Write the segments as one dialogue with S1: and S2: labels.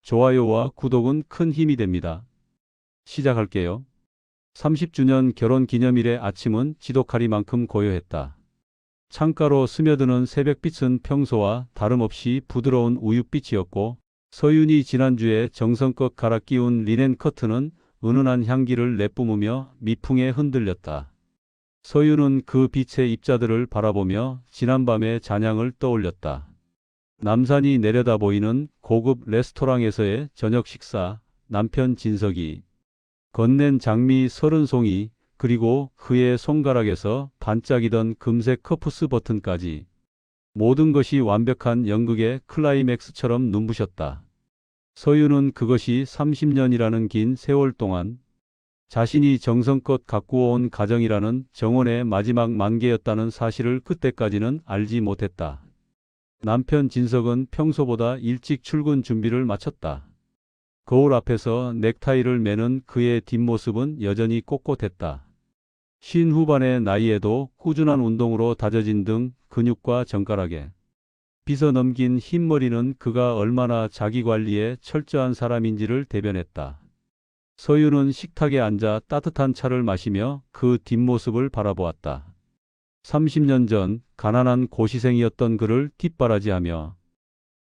S1: 좋아요와 구독은 큰 힘이 됩니다. 시작할게요. 30주년 결혼 기념일의 아침은 지독하리만큼 고요했다. 창가로 스며드는 새벽빛은 평소와 다름없이 부드러운 우윳빛이었고, 서윤이 지난주에 정성껏 갈아 끼운 리넨 커튼은 은은한 향기를 내뿜으며 미풍에 흔들렸다. 서윤은 그 빛의 입자들을 바라보며 지난밤의 잔향을 떠올렸다. 남산이 내려다 보이는 고급 레스토랑에서의 저녁 식사, 남편 진석이 건넨 장미 30송이, 그리고 그의 손가락에서 반짝이던 금색 커프스 버튼까지, 모든 것이 완벽한 연극의 클라이맥스처럼 눈부셨다. 서윤은 그것이 30년이라는 긴 세월 동안 자신이 정성껏 가꾸어온 가정이라는 정원의 마지막 만개였다는 사실을 그때까지는 알지 못했다. 남편 진석은 평소보다 일찍 출근 준비를 마쳤다. 거울 앞에서 넥타이를 매는 그의 뒷모습은 여전히 꼿꼿했다. 50 후반의 나이에도 꾸준한 운동으로 다져진 등 근육과 정가락에 빗어 넘긴 흰 머리는 그가 얼마나 자기관리에 철저한 사람인지를 대변했다. 서윤은 식탁에 앉아 따뜻한 차를 마시며 그 뒷모습을 바라보았다. 30년 전 가난한 고시생이었던 그를 뒷바라지하며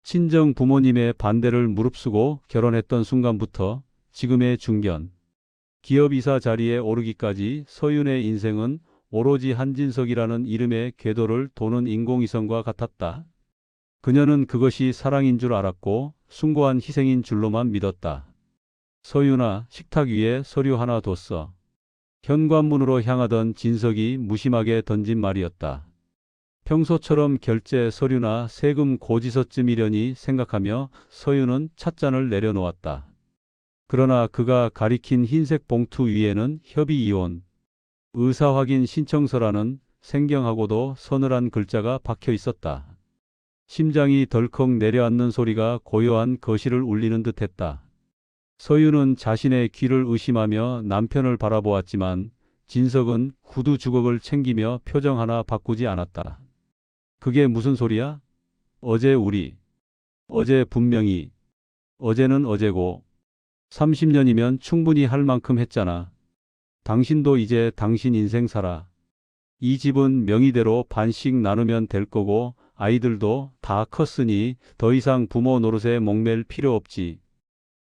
S1: 친정 부모님의 반대를 무릅쓰고 결혼했던 순간부터 지금의 중견 기업이사 자리에 오르기까지 서윤의 인생은 오로지 한진석이라는 이름의 궤도를 도는 인공위성과 같았다. 그녀는 그것이 사랑인 줄 알았고 숭고한 희생인 줄로만 믿었다. 서윤아, 식탁 위에 서류 하나 뒀어. 현관문으로 향하던 진석이 무심하게 던진 말이었다. 평소처럼 결제 서류나 세금 고지서쯤이려니 생각하며 서윤은 찻잔을 내려놓았다. 그러나 그가 가리킨 흰색 봉투 위에는 협의이혼, 의사확인 신청서라는 생경하고도 서늘한 글자가 박혀 있었다. 심장이 덜컥 내려앉는 소리가 고요한 거실을 울리는 듯했다. 서윤은 자신의 귀를 의심하며 남편을 바라보았지만 진석은 구두 주걱을 챙기며 표정 하나 바꾸지 않았다. 그게 무슨 소리야? 어제 분명히, 어제는 어제고 30년이면 충분히 할 만큼 했잖아. 당신도 이제 당신 인생 살아. 이 집은 명의대로 반씩 나누면 될 거고 아이들도 다 컸으니 더 이상 부모 노릇에 목맬 필요 없지.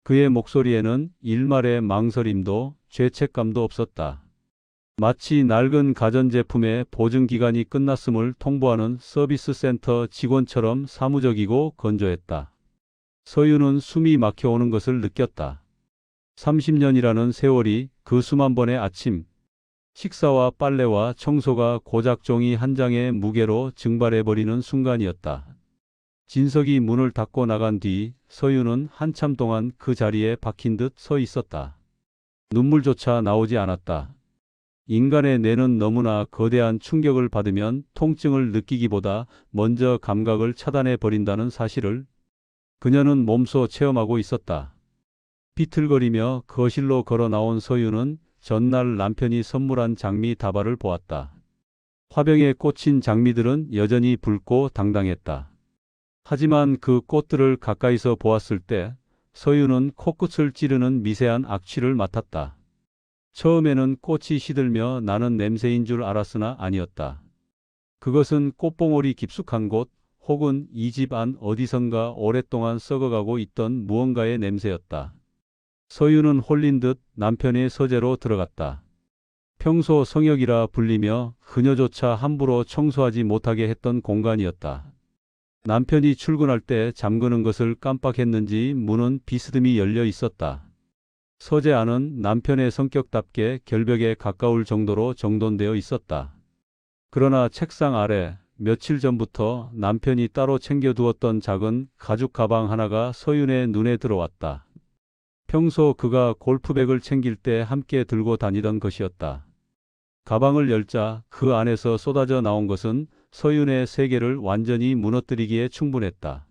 S1: 그의 목소리에는 일말의 망설임도 죄책감도 없었다. 마치 낡은 가전제품의 보증기간이 끝났음을 통보하는 서비스 센터 직원처럼 사무적이고 건조했다. 서윤은 숨이 막혀오는 것을 느꼈다. 30년이라는 세월이 그 수만 번의 아침, 식사와 빨래와 청소가 고작 종이 한 장의 무게로 증발해버리는 순간이었다. 진석이 문을 닫고 나간 뒤 서윤은 한참 동안 그 자리에 박힌 듯 서 있었다. 눈물조차 나오지 않았다. 인간의 뇌는 너무나 거대한 충격을 받으면 통증을 느끼기보다 먼저 감각을 차단해 버린다는 사실을 그녀는 몸소 체험하고 있었다. 비틀거리며 거실로 걸어 나온 서윤은 전날 남편이 선물한 장미 다발을 보았다. 화병에 꽂힌 장미들은 여전히 붉고 당당했다. 하지만 그 꽃들을 가까이서 보았을 때 서윤은 코끝을 찌르는 미세한 악취를 맡았다. 처음에는 꽃이 시들며 나는 냄새인 줄 알았으나 아니었다. 그것은 꽃봉오리 깊숙한 곳 혹은 이 집 안 어디선가 오랫동안 썩어가고 있던 무언가의 냄새였다. 서윤은 홀린 듯 남편의 서재로 들어갔다. 평소 성역이라 불리며 그녀조차 함부로 청소하지 못하게 했던 공간이었다. 남편이 출근할 때 잠그는 것을 깜빡했는지 문은 비스듬히 열려 있었다. 서재 안은 남편의 성격답게 결벽에 가까울 정도로 정돈되어 있었다. 그러나 책상 아래 며칠 전부터 남편이 따로 챙겨두었던 작은 가죽 가방 하나가 서윤의 눈에 들어왔다. 평소 그가 골프백을 챙길 때 함께 들고 다니던 것이었다. 가방을 열자 그 안에서 쏟아져 나온 것은 서윤의 세계를 완전히 무너뜨리기에 충분했다.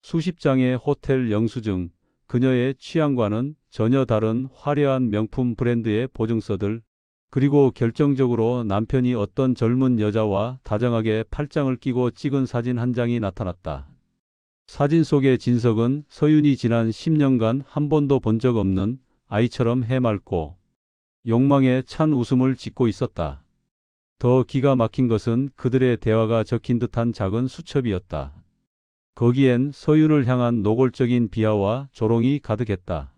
S1: 수십 장의 호텔 영수증, 그녀의 취향과는 전혀 다른 화려한 명품 브랜드의 보증서들, 그리고 결정적으로 남편이 어떤 젊은 여자와 다정하게 팔짱을 끼고 찍은 사진 한 장이 나타났다. 사진 속의 진석은 서윤이 지난 10년간 한 번도 본 적 없는 아이처럼 해맑고 욕망에 찬 웃음을 짓고 있었다. 더 기가 막힌 것은 그들의 대화가 적힌 듯한 작은 수첩이었다. 거기엔 서윤을 향한 노골적인 비하와 조롱이 가득했다.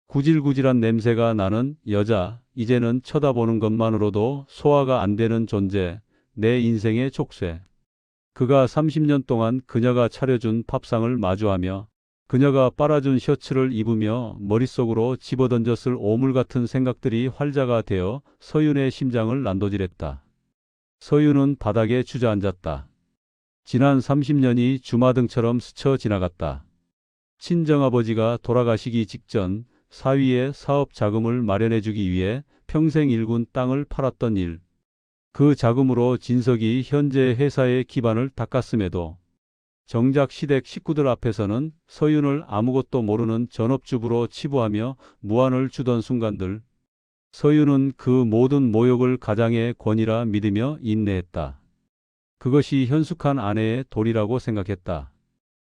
S1: 구질구질한 냄새가 나는 여자, 이제는 쳐다보는 것만으로도 소화가 안 되는 존재, 내 인생의 족쇄. 그가 30년 동안 그녀가 차려준 밥상을 마주하며 그녀가 빨아준 셔츠를 입으며 머릿속으로 집어던졌을 오물 같은 생각들이 활자가 되어 서윤의 심장을 난도질했다. 서윤은 바닥에 주저앉았다. 지난 30년이 주마등처럼 스쳐 지나갔다. 친정아버지가 돌아가시기 직전 사위의 사업 자금을 마련해주기 위해 평생 일군 땅을 팔았던 일. 그 자금으로 진석이 현재 회사의 기반을 닦았음에도 정작 시댁 식구들 앞에서는 서윤을 아무것도 모르는 전업주부로 치부하며 무안을 주던 순간들. 서윤은 그 모든 모욕을 가장의 권위라 믿으며 인내했다. 그것이 현숙한 아내의 도리라고 생각했다.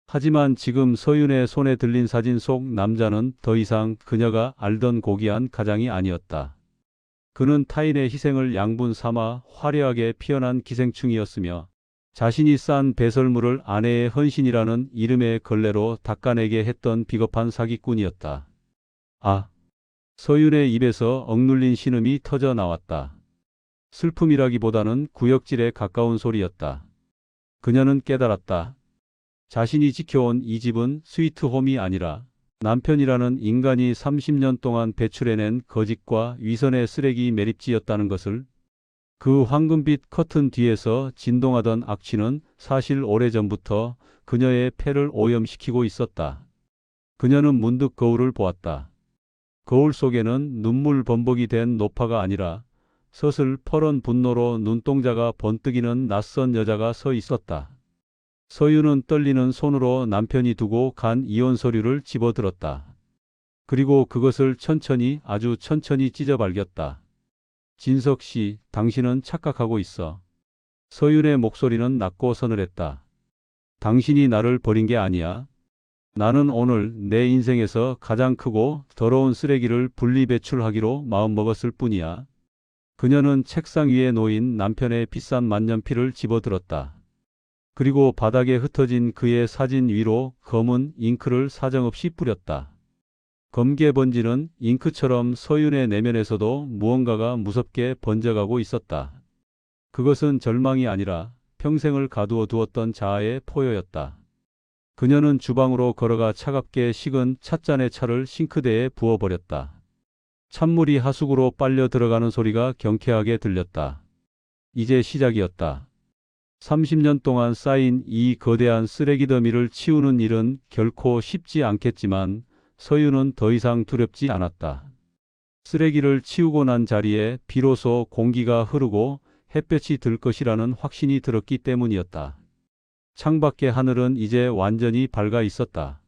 S1: 하지만 지금 서윤의 손에 들린 사진 속 남자는 더 이상 그녀가 알던 고귀한 가장이 아니었다. 그는 타인의 희생을 양분 삼아 화려하게 피어난 기생충이었으며 자신이 싼 배설물을 아내의 헌신이라는 이름의 걸레로 닦아내게 했던 비겁한 사기꾼이었다. 아! 서윤의 입에서 억눌린 신음이 터져 나왔다. 슬픔이라기보다는 구역질에 가까운 소리였다. 그녀는 깨달았다. 자신이 지켜온 이 집은 스위트홈이 아니라 남편이라는 인간이 30년 동안 배출해낸 거짓과 위선의 쓰레기 매립지였다는 것을. 그 황금빛 커튼 뒤에서 진동하던 악취는 사실 오래전부터 그녀의 폐를 오염시키고 있었다. 그녀는 문득 거울을 보았다. 거울 속에는 눈물 범벅이 된 노파가 아니라 서슬 퍼런 분노로 눈동자가 번뜩이는 낯선 여자가 서 있었다. 서윤은 떨리는 손으로 남편이 두고 간 이혼 서류를 집어들었다. 그리고 그것을 천천히, 아주 천천히 찢어 발겼다. 진석 씨, 당신은 착각하고 있어. 서윤의 목소리는 낮고 서늘했다. 당신이 나를 버린 게 아니야. 나는 오늘 내 인생에서 가장 크고 더러운 쓰레기를 분리배출하기로 마음먹었을 뿐이야. 그녀는 책상 위에 놓인 남편의 비싼 만년필을 집어들었다. 그리고 바닥에 흩어진 그의 사진 위로 검은 잉크를 사정없이 뿌렸다. 검게 번지는 잉크처럼 서윤의 내면에서도 무언가가 무섭게 번져가고 있었다. 그것은 절망이 아니라 평생을 가두어 두었던 자아의 포효였다. 그녀는 주방으로 걸어가 차갑게 식은 찻잔의 차를 싱크대에 부어버렸다. 찬물이 하수구로 빨려 들어가는 소리가 경쾌하게 들렸다. 이제 시작이었다. 30년 동안 쌓인 이 거대한 쓰레기 더미를 치우는 일은 결코 쉽지 않겠지만 서윤은 더 이상 두렵지 않았다. 쓰레기를 치우고 난 자리에 비로소 공기가 흐르고 햇볕이 들 것이라는 확신이 들었기 때문이었다. 창밖의 하늘은 이제 완전히 밝아 있었다.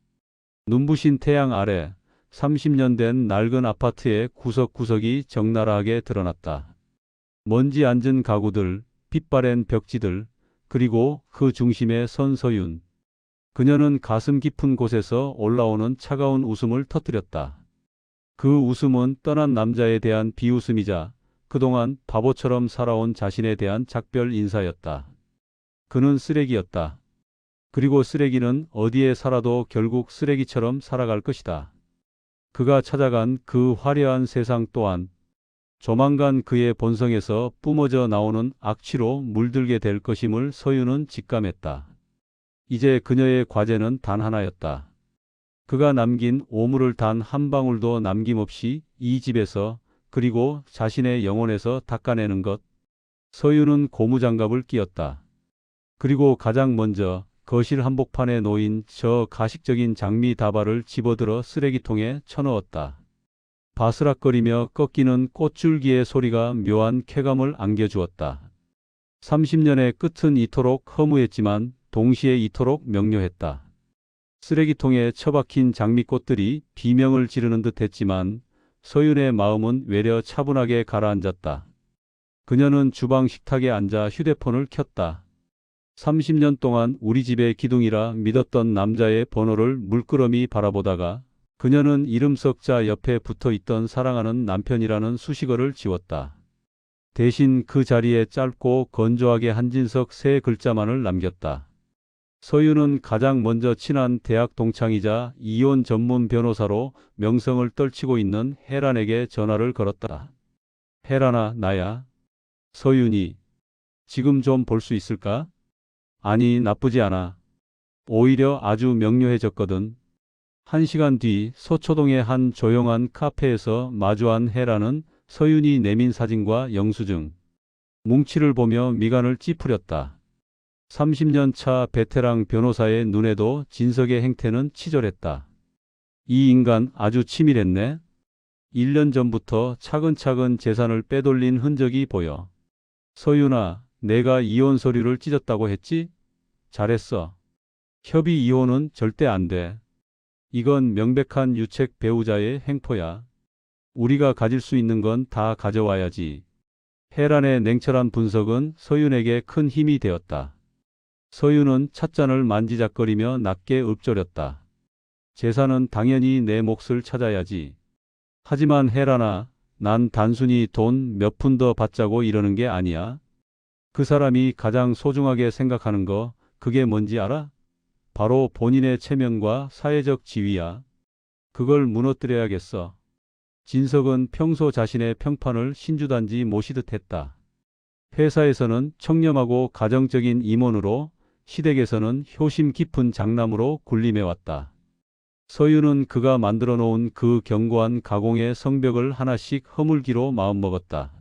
S1: 눈부신 태양 아래 30년 된 낡은 아파트의 구석구석이 적나라하게 드러났다. 먼지 앉은 가구들, 빛바랜 벽지들, 그리고 그 중심에 선 서윤. 그녀는 가슴 깊은 곳에서 올라오는 차가운 웃음을 터뜨렸다. 그 웃음은 떠난 남자에 대한 비웃음이자 그동안 바보처럼 살아온 자신에 대한 작별 인사였다. 그는 쓰레기였다. 그리고 쓰레기는 어디에 살아도 결국 쓰레기처럼 살아갈 것이다. 그가 찾아간 그 화려한 세상 또한 조만간 그의 본성에서 뿜어져 나오는 악취로 물들게 될 것임을 서윤은 직감했다. 이제 그녀의 과제는 단 하나였다. 그가 남긴 오물을 단 한 방울도 남김없이 이 집에서 그리고 자신의 영혼에서 닦아내는 것. 서윤은 고무장갑을 끼웠다. 그리고 가장 먼저 거실 한복판에 놓인 저 가식적인 장미 다발을 집어들어 쓰레기통에 쳐넣었다. 바스락거리며 꺾이는 꽃줄기의 소리가 묘한 쾌감을 안겨주었다. 30년의 끝은 이토록 허무했지만 동시에 이토록 명료했다. 쓰레기통에 처박힌 장미꽃들이 비명을 지르는 듯 했지만 서윤의 마음은 외려 차분하게 가라앉았다. 그녀는 주방 식탁에 앉아 휴대폰을 켰다. 30년 동안 우리 집의 기둥이라 믿었던 남자의 번호를 물끄러미 바라보다가 그녀는 이름 석자 옆에 붙어 있던 사랑하는 남편이라는 수식어를 지웠다. 대신 그 자리에 짧고 건조하게 한진석 세 글자만을 남겼다. 서유는 가장 먼저 친한 대학 동창이자 이혼 전문 변호사로 명성을 떨치고 있는 혜란에게 전화를 걸었다. 혜란아, 나야. 서윤이. 지금 좀 볼 수 있을까? 아니, 나쁘지 않아. 오히려 아주 명료해졌거든. 1시간 뒤 서초동의 한 조용한 카페에서 마주한 혜란은 서윤이 내민 사진과 영수증, 뭉치를 보며 미간을 찌푸렸다. 30년 차 베테랑 변호사의 눈에도 진석의 행태는 치졸했다. 이 인간 아주 치밀했네. 1년 전부터 차근차근 재산을 빼돌린 흔적이 보여. 서윤아, 내가 이혼 서류를 찢었다고 했지? 잘했어. 협의 이혼은 절대 안 돼. 이건 명백한 유책 배우자의 횡포야. 우리가 가질 수 있는 건 다 가져와야지. 혜란의 냉철한 분석은 서윤에게 큰 힘이 되었다. 서윤은 찻잔을 만지작거리며 낮게 읊조렸다. 재산은 당연히 내 몫을 찾아야지. 하지만 혜란아, 난 단순히 돈 몇 푼 더 받자고 이러는 게 아니야. 그 사람이 가장 소중하게 생각하는 거, 그게 뭔지 알아? 바로 본인의 체면과 사회적 지위야. 그걸 무너뜨려야겠어. 진석은 평소 자신의 평판을 신주단지 모시듯 했다. 회사에서는 청렴하고 가정적인 임원으로, 시댁에서는 효심 깊은 장남으로 군림해왔다. 서유는 그가 만들어 놓은 그 견고한 가공의 성벽을 하나씩 허물기로 마음먹었다.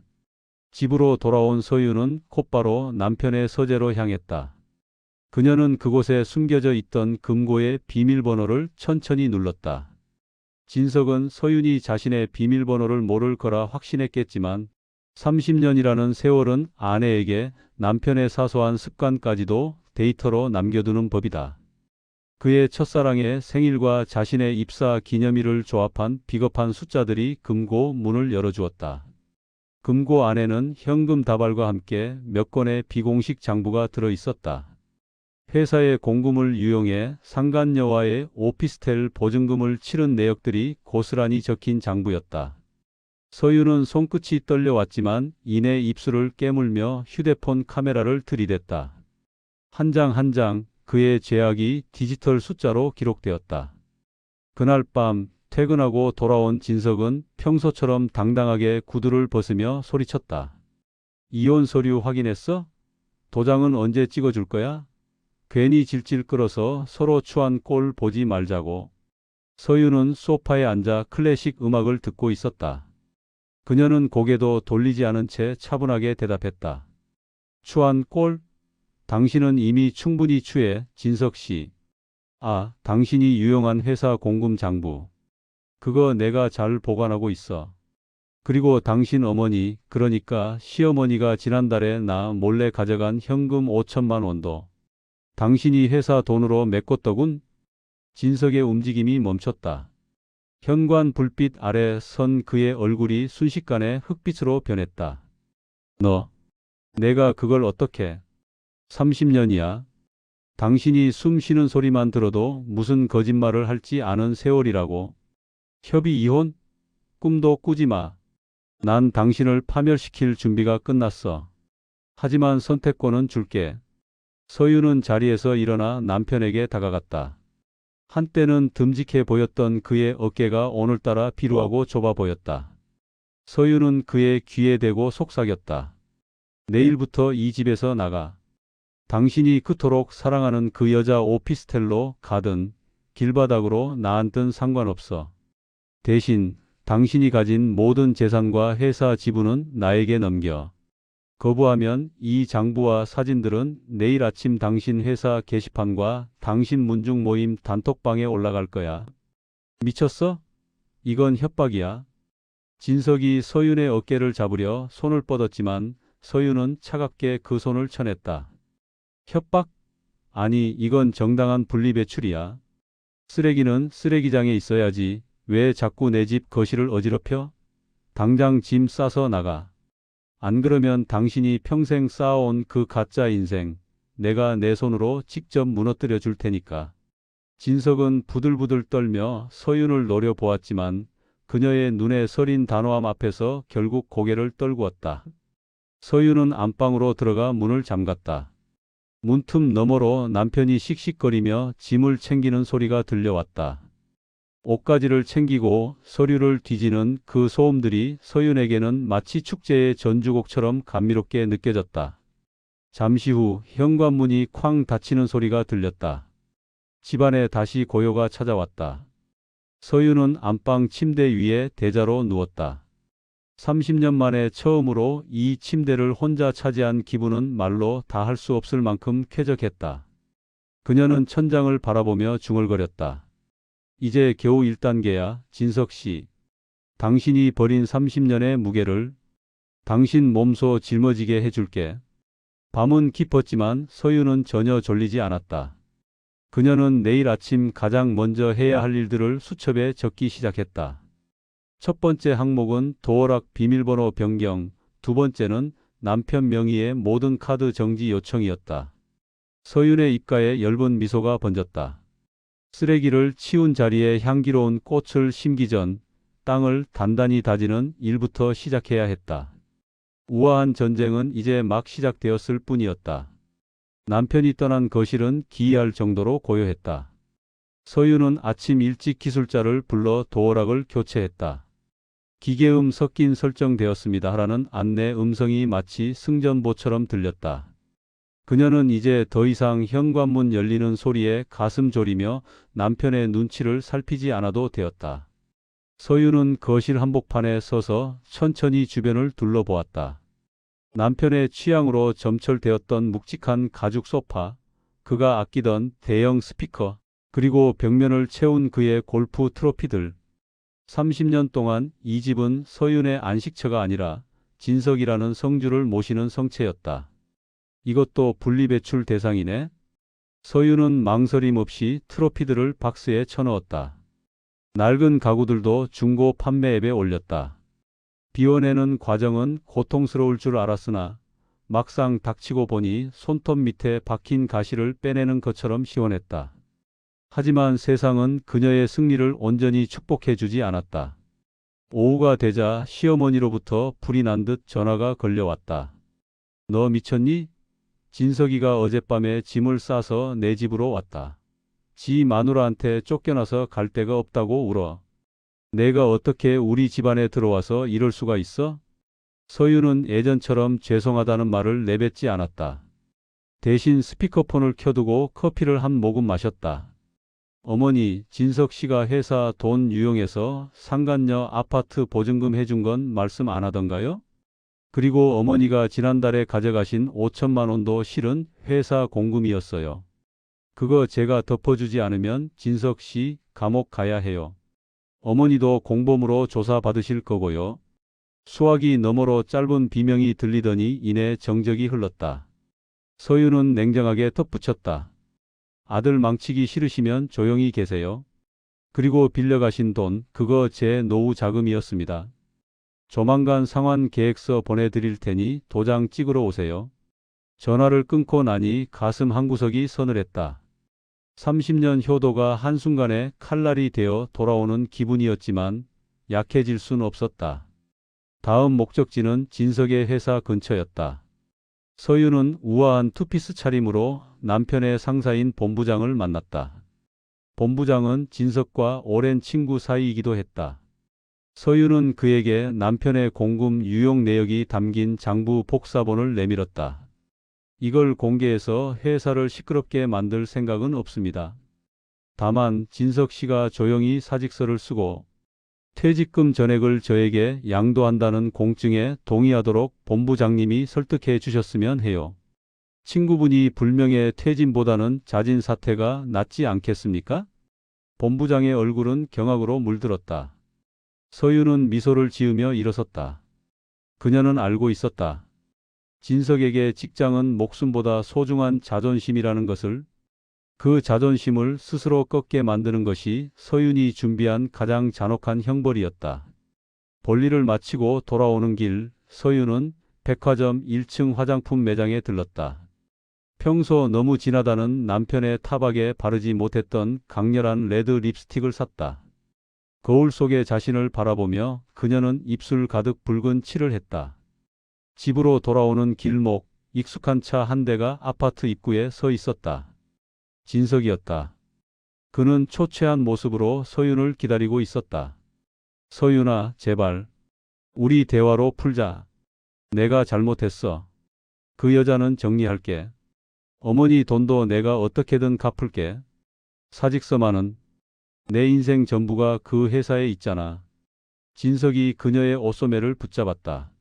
S1: 집으로 돌아온 서유는 곧바로 남편의 서재로 향했다. 그녀는 그곳에 숨겨져 있던 금고의 비밀번호를 천천히 눌렀다. 진석은 서윤이 자신의 비밀번호를 모를 거라 확신했겠지만 30년이라는 세월은 아내에게 남편의 사소한 습관까지도 데이터로 남겨두는 법이다. 그의 첫사랑의 생일과 자신의 입사 기념일을 조합한 비겁한 숫자들이 금고 문을 열어주었다. 금고 안에는 현금 다발과 함께 몇 건의 비공식 장부가 들어 있었다. 회사의 공금을 유용해 상간녀와의 오피스텔 보증금을 치른 내역들이 고스란히 적힌 장부였다. 서유는 손끝이 떨려왔지만 이내 입술을 깨물며 휴대폰 카메라를 들이댔다. 한 장 한 장 그의 죄악이 디지털 숫자로 기록되었다. 그날 밤 퇴근하고 돌아온 진석은 평소처럼 당당하게 구두를 벗으며 소리쳤다. 이혼 서류 확인했어? 도장은 언제 찍어줄 거야? 괜히 질질 끌어서 서로 추한 꼴 보지 말자고. 서유는 소파에 앉아 클래식 음악을 듣고 있었다. 그녀는 고개도 돌리지 않은 채 차분하게 대답했다. 추한 꼴? 당신은 이미 충분히 취해, 진석 씨. 아, 당신이 유용한 회사 공금 장부. 그거 내가 잘 보관하고 있어. 그리고 당신 어머니, 그러니까 시어머니가 지난달에 나 몰래 가져간 현금 5천만 원도 당신이 회사 돈으로 메꿨더군. 진석의 움직임이 멈췄다. 현관 불빛 아래 선 그의 얼굴이 순식간에 흑빛으로 변했다. 너, 내가 그걸 어떻게? 30년이야. 당신이 숨 쉬는 소리만 들어도 무슨 거짓말을 할지 아는 세월이라고. 협의 이혼? 꿈도 꾸지 마. 난 당신을 파멸시킬 준비가 끝났어. 하지만 선택권은 줄게. 서유는 자리에서 일어나 남편에게 다가갔다. 한때는 듬직해 보였던 그의 어깨가 오늘따라 비루하고 좁아 보였다. 서유는 그의 귀에 대고 속삭였다. 내일부터 이 집에서 나가. 당신이 그토록 사랑하는 그 여자 오피스텔로 가든 길바닥으로 나앉든 상관없어. 대신 당신이 가진 모든 재산과 회사 지분은 나에게 넘겨. 거부하면 이 장부와 사진들은 내일 아침 당신 회사 게시판과 당신 문중 모임 단톡방에 올라갈 거야. 미쳤어? 이건 협박이야. 진석이 서윤의 어깨를 잡으려 손을 뻗었지만 서윤은 차갑게 그 손을 쳐냈다. 협박? 아니, 이건 정당한 분리배출이야. 쓰레기는 쓰레기장에 있어야지. 왜 자꾸 내 집 거실을 어지럽혀? 당장 짐 싸서 나가. 안 그러면 당신이 평생 쌓아온 그 가짜 인생, 내가 내 손으로 직접 무너뜨려 줄 테니까. 진석은 부들부들 떨며 서윤을 노려보았지만 그녀의 눈에 서린 단호함 앞에서 결국 고개를 떨구었다. 서윤은 안방으로 들어가 문을 잠갔다. 문틈 너머로 남편이 씩씩거리며 짐을 챙기는 소리가 들려왔다. 옷가지를 챙기고 서류를 뒤지는 그 소음들이 서윤에게는 마치 축제의 전주곡처럼 감미롭게 느껴졌다. 잠시 후 현관문이 쾅 닫히는 소리가 들렸다. 집안에 다시 고요가 찾아왔다. 서윤은 안방 침대 위에 대자로 누웠다. 30년 만에 처음으로 이 침대를 혼자 차지한 기분은 말로 다 할 수 없을 만큼 쾌적했다. 그녀는 천장을 바라보며 중얼거렸다. 이제 겨우 1단계야, 진석 씨. 당신이 버린 30년의 무게를 당신 몸소 짊어지게 해줄게. 밤은 깊었지만 서윤은 전혀 졸리지 않았다. 그녀는 내일 아침 가장 먼저 해야 할 일들을 수첩에 적기 시작했다. 첫 번째 항목은 도어락 비밀번호 변경, 두 번째는 남편 명의의 모든 카드 정지 요청이었다. 서윤의 입가에 엷은 미소가 번졌다. 쓰레기를 치운 자리에 향기로운 꽃을 심기 전 땅을 단단히 다지는 일부터 시작해야 했다. 우아한 전쟁은 이제 막 시작되었을 뿐이었다. 남편이 떠난 거실은 기이할 정도로 고요했다. 서윤은 아침 일찍 기술자를 불러 도어락을 교체했다. 기계음 섞인 설정되었습니다 하라는 안내 음성이 마치 승전보처럼 들렸다. 그녀는 이제 더 이상 현관문 열리는 소리에 가슴 졸이며 남편의 눈치를 살피지 않아도 되었다. 서윤은 거실 한복판에 서서 천천히 주변을 둘러보았다. 남편의 취향으로 점철되었던 묵직한 가죽 소파, 그가 아끼던 대형 스피커, 그리고 벽면을 채운 그의 골프 트로피들. 30년 동안 이 집은 서윤의 안식처가 아니라 진석이라는 성주를 모시는 성체였다. 이것도 분리배출 대상이네. 서윤은 망설임 없이 트로피들을 박스에 쳐넣었다. 낡은 가구들도 중고 판매 앱에 올렸다. 비워내는 과정은 고통스러울 줄 알았으나 막상 닥치고 보니 손톱 밑에 박힌 가시를 빼내는 것처럼 시원했다. 하지만 세상은 그녀의 승리를 온전히 축복해주지 않았다. 오후가 되자 시어머니로부터 불이 난 듯 전화가 걸려왔다. 너 미쳤니? 진석이가 어젯밤에 짐을 싸서 내 집으로 왔다. 지 마누라한테 쫓겨나서 갈 데가 없다고 울어. 내가 어떻게 우리 집안에 들어와서 이럴 수가 있어? 서윤은 예전처럼 죄송하다는 말을 내뱉지 않았다. 대신 스피커폰을 켜두고 커피를 한 모금 마셨다. 어머니, 진석 씨가 회사 돈 유용해서 상간녀 아파트 보증금 해준 건 말씀 안 하던가요? 그리고 어머니가 지난달에 가져가신 5천만 원도 실은 회사 공금이었어요. 그거 제가 덮어주지 않으면 진석 씨 감옥 가야 해요. 어머니도 공범으로 조사받으실 거고요. 수화기 너머로 짧은 비명이 들리더니 이내 정적이 흘렀다. 서윤은 냉정하게 덧붙였다. 아들 망치기 싫으시면 조용히 계세요. 그리고 빌려가신 돈, 그거 제 노후 자금이었습니다. 조만간 상환 계획서 보내드릴 테니 도장 찍으러 오세요. 전화를 끊고 나니 가슴 한구석이 서늘했다. 30년 효도가 한순간에 칼날이 되어 돌아오는 기분이었지만 약해질 순 없었다. 다음 목적지는 진석의 회사 근처였다. 서윤은 우아한 투피스 차림으로 남편의 상사인 본부장을 만났다. 본부장은 진석과 오랜 친구 사이이기도 했다. 서윤은 그에게 남편의 공금 유용 내역이 담긴 장부 복사본을 내밀었다. 이걸 공개해서 회사를 시끄럽게 만들 생각은 없습니다. 다만 진석 씨가 조용히 사직서를 쓰고 퇴직금 전액을 저에게 양도한다는 공증에 동의하도록 본부장님이 설득해 주셨으면 해요. 친구분이 불명예 퇴진보다는 자진 사퇴가 낫지 않겠습니까? 본부장의 얼굴은 경악으로 물들었다. 서윤은 미소를 지으며 일어섰다. 그녀는 알고 있었다. 진석에게 직장은 목숨보다 소중한 자존심이라는 것을, 그 자존심을 스스로 꺾게 만드는 것이 서윤이 준비한 가장 잔혹한 형벌이었다. 볼일을 마치고 돌아오는 길, 서윤은 백화점 1층 화장품 매장에 들렀다. 평소 너무 진하다는 남편의 타박에 바르지 못했던 강렬한 레드 립스틱을 샀다. 거울 속의 자신을 바라보며 그녀는 입술 가득 붉은 칠을 했다. 집으로 돌아오는 길목, 익숙한 차 한 대가 아파트 입구에 서 있었다. 진석이었다. 그는 초췌한 모습으로 서윤을 기다리고 있었다. 서윤아, 제발. 우리 대화로 풀자. 내가 잘못했어. 그 여자는 정리할게. 어머니 돈도 내가 어떻게든 갚을게. 사직서만은 내 인생 전부가 그 회사에 있잖아. 진석이 그녀의 옷소매를 붙잡았다.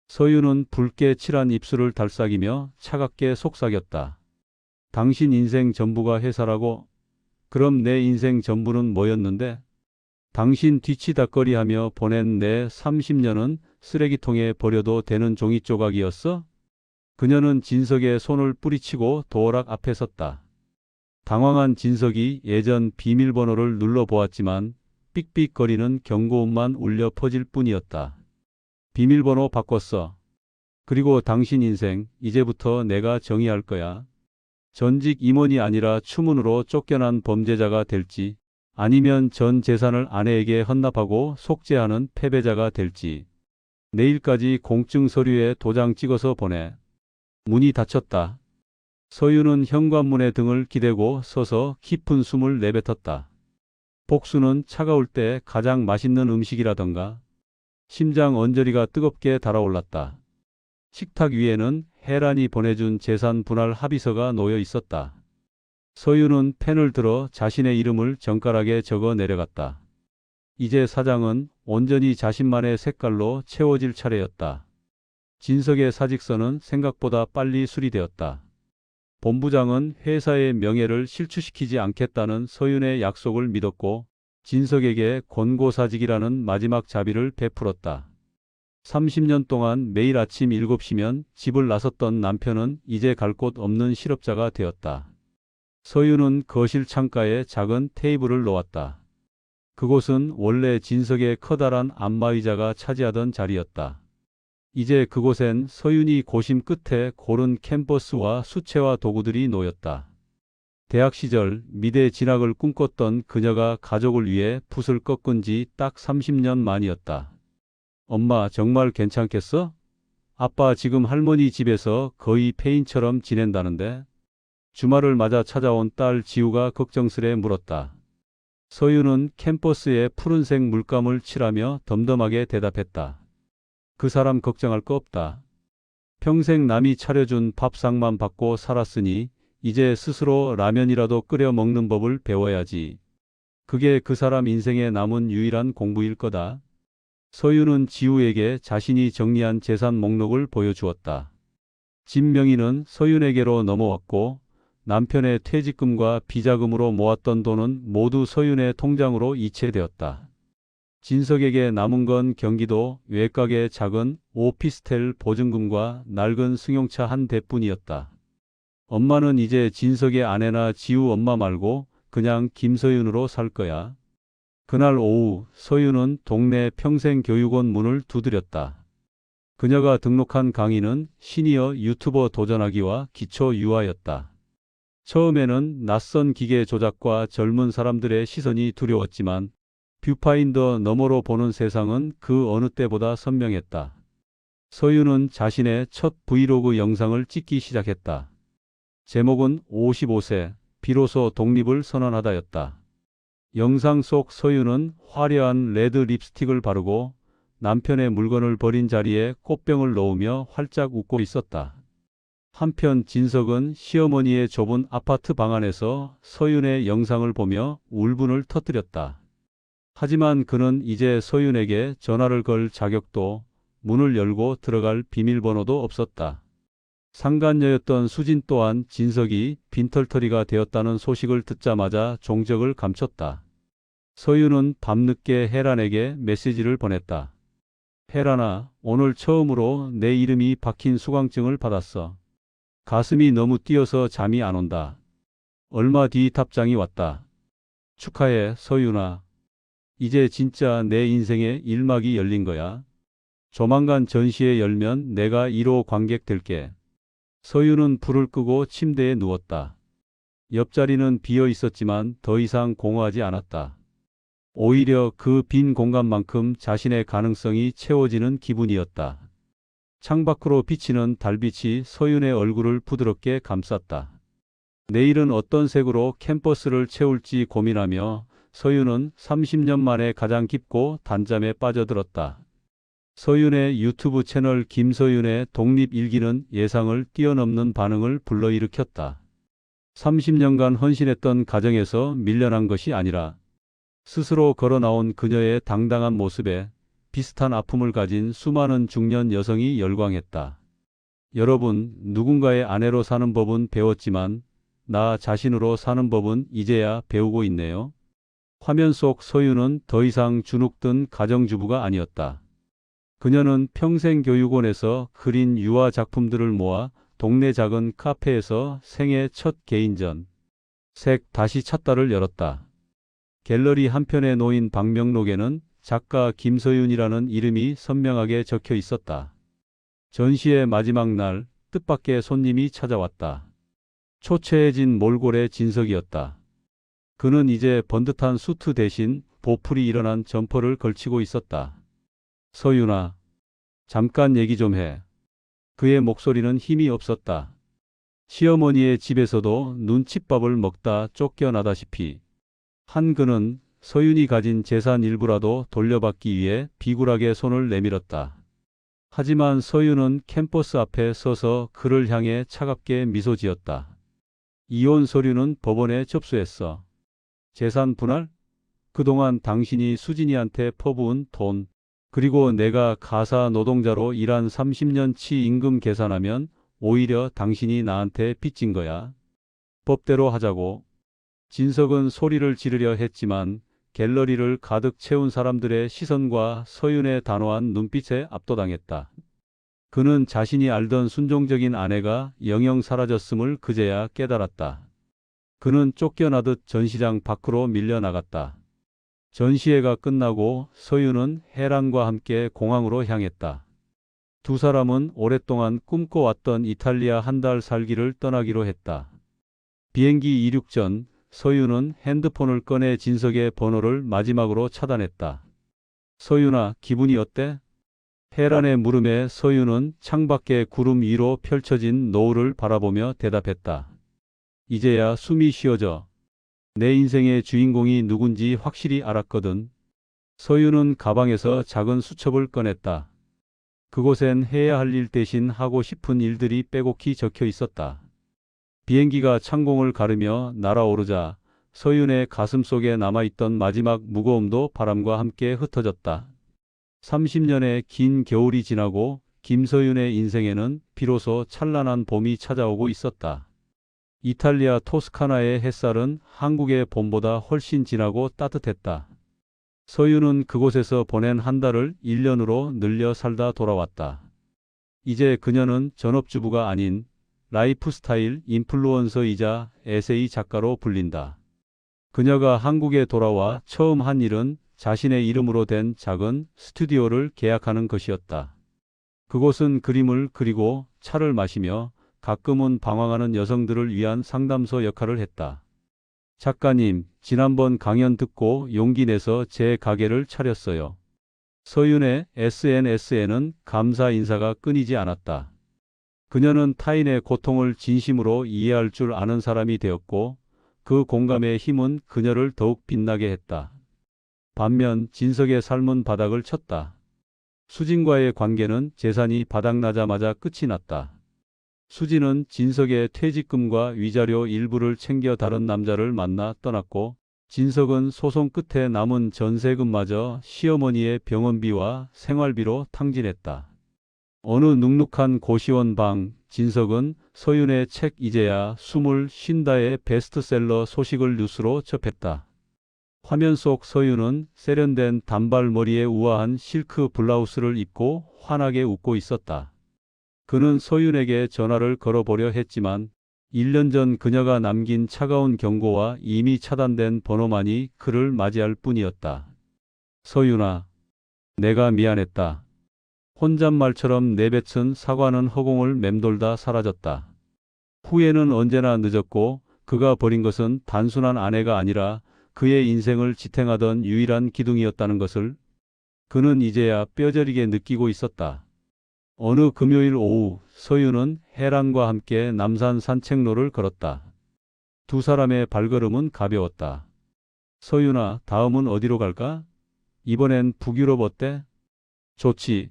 S1: 서윤은 붉게 칠한 입술을 달싹이며 차갑게 속삭였다. 당신 인생 전부가 회사라고? 그럼 내 인생 전부는 뭐였는데? 당신 뒤치다꺼리하며 보낸 내 30년은 쓰레기통에 버려도 되는 종이 조각이었어? 그녀는 진석의 손을 뿌리치고 도어락 앞에 섰다. 당황한 진석이 예전 비밀번호를 눌러보았지만 삑삑거리는 경고음만 울려 퍼질 뿐이었다. 비밀번호 바꿨어. 그리고 당신 인생 이제부터 내가 정의할 거야. 전직 임원이 아니라 추문으로 쫓겨난 범죄자가 될지 아니면 전 재산을 아내에게 헌납하고 속죄하는 패배자가 될지. 내일까지 공증 서류에 도장 찍어서 보내. 문이 닫혔다. 서윤은 현관문에 등을 기대고 서서 깊은 숨을 내뱉었다. 복수는 차가울 때 가장 맛있는 음식이라던가. 심장 언저리가 뜨겁게 달아올랐다. 식탁 위에는 혜란이 보내준 재산 분할 합의서가 놓여 있었다. 서윤은 펜을 들어 자신의 이름을 정갈하게 적어 내려갔다. 이제 사장은 온전히 자신만의 색깔로 채워질 차례였다. 진석의 사직서는 생각보다 빨리 수리되었다. 본부장은 회사의 명예를 실추시키지 않겠다는 서윤의 약속을 믿었고 진석에게 권고사직이라는 마지막 자비를 베풀었다. 30년 동안 매일 아침 7시면 집을 나섰던 남편은 이제 갈 곳 없는 실업자가 되었다. 서윤은 거실 창가에 작은 테이블을 놓았다. 그곳은 원래 진석의 커다란 안마의자가 차지하던 자리였다. 이제 그곳엔 서윤이 고심 끝에 고른 캔버스와 수채화 도구들이 놓였다. 대학 시절 미대 진학을 꿈꿨던 그녀가 가족을 위해 붓을 꺾은 지 딱 30년 만이었다. 엄마 정말 괜찮겠어? 아빠 지금 할머니 집에서 거의 폐인처럼 지낸다는데? 주말을 맞아 찾아온 딸 지우가 걱정스레 물었다. 서윤은 캠퍼스에 푸른색 물감을 칠하며 덤덤하게 대답했다. 그 사람 걱정할 거 없다. 평생 남이 차려준 밥상만 받고 살았으니 이제 스스로 라면이라도 끓여 먹는 법을 배워야지. 그게 그 사람 인생에 남은 유일한 공부일 거다. 서윤은 지우에게 자신이 정리한 재산 목록을 보여주었다. 집 명의는 서윤에게로 넘어왔고 남편의 퇴직금과 비자금으로 모았던 돈은 모두 서윤의 통장으로 이체되었다. 진석에게 남은 건 경기도 외곽의 작은 오피스텔 보증금과 낡은 승용차 한 대뿐이었다. 엄마는 이제 진석의 아내나 지우 엄마 말고 그냥 김서윤으로 살 거야. 그날 오후 서윤은 동네 평생교육원 문을 두드렸다. 그녀가 등록한 강의는 시니어 유튜버 도전하기와 기초 유아였다. 처음에는 낯선 기계 조작과 젊은 사람들의 시선이 두려웠지만 뷰파인더 너머로 보는 세상은 그 어느 때보다 선명했다. 서윤은 자신의 첫 브이로그 영상을 찍기 시작했다. 제목은 55세, 비로소 독립을 선언하다였다. 영상 속 서윤은 화려한 레드 립스틱을 바르고 남편의 물건을 버린 자리에 꽃병을 놓으며 활짝 웃고 있었다. 한편 진석은 시어머니의 좁은 아파트 방 안에서 서윤의 영상을 보며 울분을 터뜨렸다. 하지만 그는 이제 서윤에게 전화를 걸 자격도 문을 열고 들어갈 비밀번호도 없었다. 상간녀였던 수진 또한 진석이 빈털터리가 되었다는 소식을 듣자마자 종적을 감췄다. 서윤은 밤늦게 혜란에게 메시지를 보냈다. 혜란아, 오늘 처음으로 내 이름이 박힌 수강증을 받았어. 가슴이 너무 뛰어서 잠이 안 온다. 얼마 뒤 답장이 왔다. 축하해, 서윤아. 이제 진짜 내 인생의 일막이 열린 거야. 조만간 전시회 열면 내가 1호 관객 될게. 서윤은 불을 끄고 침대에 누웠다. 옆자리는 비어 있었지만 더 이상 공허하지 않았다. 오히려 그 빈 공간만큼 자신의 가능성이 채워지는 기분이었다. 창밖으로 비치는 달빛이 서윤의 얼굴을 부드럽게 감쌌다. 내일은 어떤 색으로 캠퍼스를 채울지 고민하며 서윤은 30년 만에 가장 깊고 단잠에 빠져들었다. 서윤의 유튜브 채널 김서윤의 독립일기는 예상을 뛰어넘는 반응을 불러일으켰다. 30년간 헌신했던 가정에서 밀려난 것이 아니라 스스로 걸어나온 그녀의 당당한 모습에 비슷한 아픔을 가진 수많은 중년 여성이 열광했다. 여러분, 누군가의 아내로 사는 법은 배웠지만 나 자신으로 사는 법은 이제야 배우고 있네요. 화면 속 서윤은 더 이상 주눅든 가정주부가 아니었다. 그녀는 평생교육원에서 그린 유아 작품들을 모아 동네 작은 카페에서 생애 첫 개인전 색 다시 찾다를 열었다. 갤러리 한편에 놓인 방명록에는 작가 김서윤이라는 이름이 선명하게 적혀 있었다. 전시의 마지막 날 뜻밖의 손님이 찾아왔다. 초췌해진 몰골의 진석이었다. 그는 이제 번듯한 수트 대신 보풀이 일어난 점퍼를 걸치고 있었다. 서윤아, 잠깐 얘기 좀 해. 그의 목소리는 힘이 없었다. 시어머니의 집에서도 눈칫밥을 먹다 쫓겨나다시피 한 그는 서윤이 가진 재산 일부라도 돌려받기 위해 비굴하게 손을 내밀었다. 하지만 서윤은 캠퍼스 앞에 서서 그를 향해 차갑게 미소 지었다. 이혼 서류는 법원에 접수했어. 재산 분할? 그동안 당신이 수진이한테 퍼부은 돈, 그리고 내가 가사 노동자로 일한 30년치 임금 계산하면 오히려 당신이 나한테 빚진 거야. 법대로 하자고. 진석은 소리를 지르려 했지만 갤러리를 가득 채운 사람들의 시선과 서윤의 단호한 눈빛에 압도당했다. 그는 자신이 알던 순종적인 아내가 영영 사라졌음을 그제야 깨달았다. 그는 쫓겨나듯 전시장 밖으로 밀려나갔다. 전시회가 끝나고 서윤은 혜란과 함께 공항으로 향했다. 두 사람은 오랫동안 꿈꿔왔던 이탈리아 한 달 살기를 떠나기로 했다. 비행기 이륙 전 서윤은 핸드폰을 꺼내 진석의 번호를 마지막으로 차단했다. 서윤아, 기분이 어때? 혜란의 물음에 서윤은 창밖의 구름 위로 펼쳐진 노을을 바라보며 대답했다. 이제야 숨이 쉬어져. 내 인생의 주인공이 누군지 확실히 알았거든. 서윤은 가방에서 작은 수첩을 꺼냈다. 그곳엔 해야 할 일 대신 하고 싶은 일들이 빼곡히 적혀 있었다. 비행기가 창공을 가르며 날아오르자 서윤의 가슴 속에 남아있던 마지막 무거움도 바람과 함께 흩어졌다. 30년의 긴 겨울이 지나고 김서윤의 인생에는 비로소 찬란한 봄이 찾아오고 있었다. 이탈리아 토스카나의 햇살은 한국의 봄보다 훨씬 진하고 따뜻했다. 서윤은 그곳에서 보낸 한 달을 1년으로 늘려 살다 돌아왔다. 이제 그녀는 전업주부가 아닌 라이프스타일 인플루언서이자 에세이 작가로 불린다. 그녀가 한국에 돌아와 처음 한 일은 자신의 이름으로 된 작은 스튜디오를 계약하는 것이었다. 그곳은 그림을 그리고 차를 마시며 가끔은 방황하는 여성들을 위한 상담소 역할을 했다. 작가님, 지난번 강연 듣고 용기 내서 제 가게를 차렸어요. 서윤의 SNS에는 감사 인사가 끊이지 않았다. 그녀는 타인의 고통을 진심으로 이해할 줄 아는 사람이 되었고 그 공감의 힘은 그녀를 더욱 빛나게 했다. 반면 진석의 삶은 바닥을 쳤다. 수진과의 관계는 재산이 바닥나자마자 끝이 났다. 수진은 진석의 퇴직금과 위자료 일부를 챙겨 다른 남자를 만나 떠났고 진석은 소송 끝에 남은 전세금마저 시어머니의 병원비와 생활비로 탕진했다. 어느 눅눅한 고시원 방, 진석은 서윤의 책 이제야 숨을 쉰다의 베스트셀러 소식을 뉴스로 접했다. 화면 속 서윤은 세련된 단발머리에 우아한 실크 블라우스를 입고 환하게 웃고 있었다. 그는 서윤에게 전화를 걸어보려 했지만 1년 전 그녀가 남긴 차가운 경고와 이미 차단된 번호만이 그를 맞이할 뿐이었다. 서윤아, 내가 미안했다. 혼잣말처럼 내뱉은 사과는 허공을 맴돌다 사라졌다. 후회는 언제나 늦었고 그가 버린 것은 단순한 아내가 아니라 그의 인생을 지탱하던 유일한 기둥이었다는 것을 그는 이제야 뼈저리게 느끼고 있었다. 어느 금요일 오후 서윤은 혜란과 함께 남산 산책로를 걸었다. 두 사람의 발걸음은 가벼웠다. 서윤아, 다음은 어디로 갈까? 이번엔 북유럽 어때? 좋지.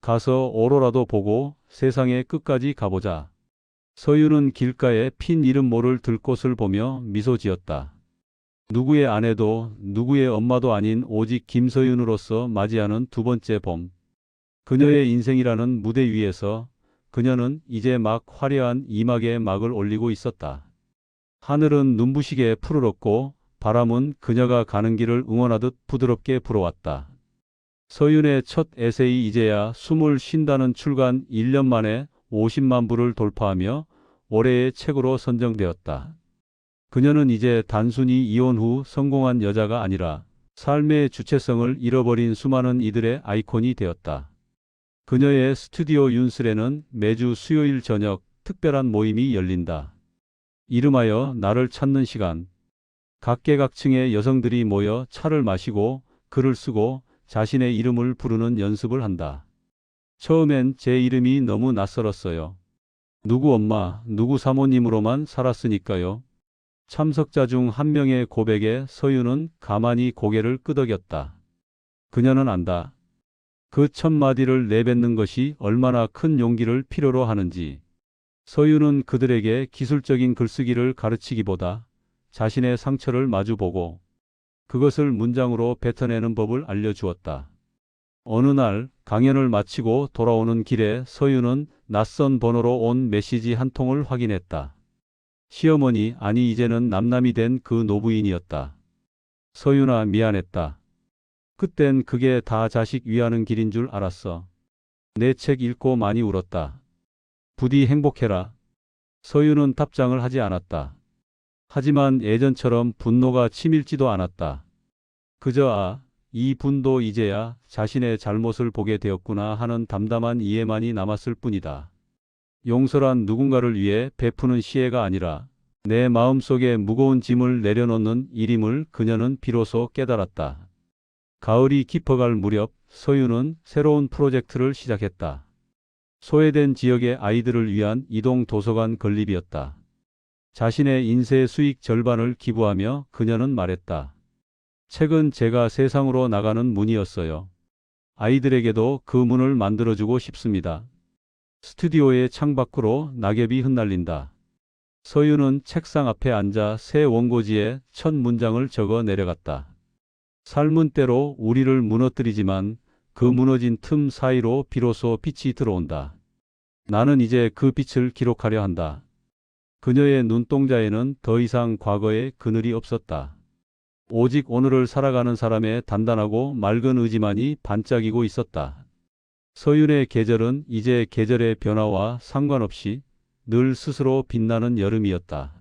S1: 가서 오로라도 보고 세상의 끝까지 가보자. 서윤은 길가에 핀 이름 모를 들꽃을 보며 미소 지었다. 누구의 아내도 누구의 엄마도 아닌 오직 김서윤으로서 맞이하는 두 번째 봄. 그녀의 인생이라는 무대 위에서 그녀는 이제 막 화려한 이막에 막을 올리고 있었다. 하늘은 눈부시게 푸르렀고 바람은 그녀가 가는 길을 응원하듯 부드럽게 불어왔다. 서윤의 첫 에세이 이제야 숨을 쉰다는 출간 1년 만에 50만 부를 돌파하며 올해의 책으로 선정되었다. 그녀는 이제 단순히 이혼 후 성공한 여자가 아니라 삶의 주체성을 잃어버린 수많은 이들의 아이콘이 되었다. 그녀의 스튜디오 윤슬에는 매주 수요일 저녁 특별한 모임이 열린다. 이름하여 나를 찾는 시간. 각계각층의 여성들이 모여 차를 마시고 글을 쓰고 자신의 이름을 부르는 연습을 한다. 처음엔 제 이름이 너무 낯설었어요. 누구 엄마, 누구 사모님으로만 살았으니까요. 참석자 중 한 명의 고백에 서윤은 가만히 고개를 끄덕였다. 그녀는 안다. 그 첫 마디를 내뱉는 것이 얼마나 큰 용기를 필요로 하는지. 서윤은 그들에게 기술적인 글쓰기를 가르치기보다 자신의 상처를 마주보고 그것을 문장으로 뱉어내는 법을 알려주었다. 어느 날 강연을 마치고 돌아오는 길에 서윤은 낯선 번호로 온 메시지 한 통을 확인했다. 시어머니, 아니 이제는 남남이 된 그 노부인이었다. 서윤아, 미안했다. 그땐 그게 다 자식 위하는 길인 줄 알았어. 내 책 읽고 많이 울었다. 부디 행복해라. 서윤은 답장을 하지 않았다. 하지만 예전처럼 분노가 치밀지도 않았다. 그저 이 분도 이제야 자신의 잘못을 보게 되었구나 하는 담담한 이해만이 남았을 뿐이다. 용서란 누군가를 위해 베푸는 시혜가 아니라 내 마음속에 무거운 짐을 내려놓는 일임을 그녀는 비로소 깨달았다. 가을이 깊어갈 무렵 서윤은 새로운 프로젝트를 시작했다. 소외된 지역의 아이들을 위한 이동 도서관 건립이었다. 자신의 인쇄 수익 절반을 기부하며 그녀는 말했다. 책은 제가 세상으로 나가는 문이었어요. 아이들에게도 그 문을 만들어주고 싶습니다. 스튜디오의 창밖으로 낙엽이 흩날린다. 서윤은 책상 앞에 앉아 새 원고지에 첫 문장을 적어 내려갔다. 삶은 때로 우리를 무너뜨리지만 그 무너진 틈 사이로 비로소 빛이 들어온다. 나는 이제 그 빛을 기록하려 한다. 그녀의 눈동자에는 더 이상 과거의 그늘이 없었다. 오직 오늘을 살아가는 사람의 단단하고 맑은 의지만이 반짝이고 있었다. 서윤의 계절은 이제 계절의 변화와 상관없이 늘 스스로 빛나는 여름이었다.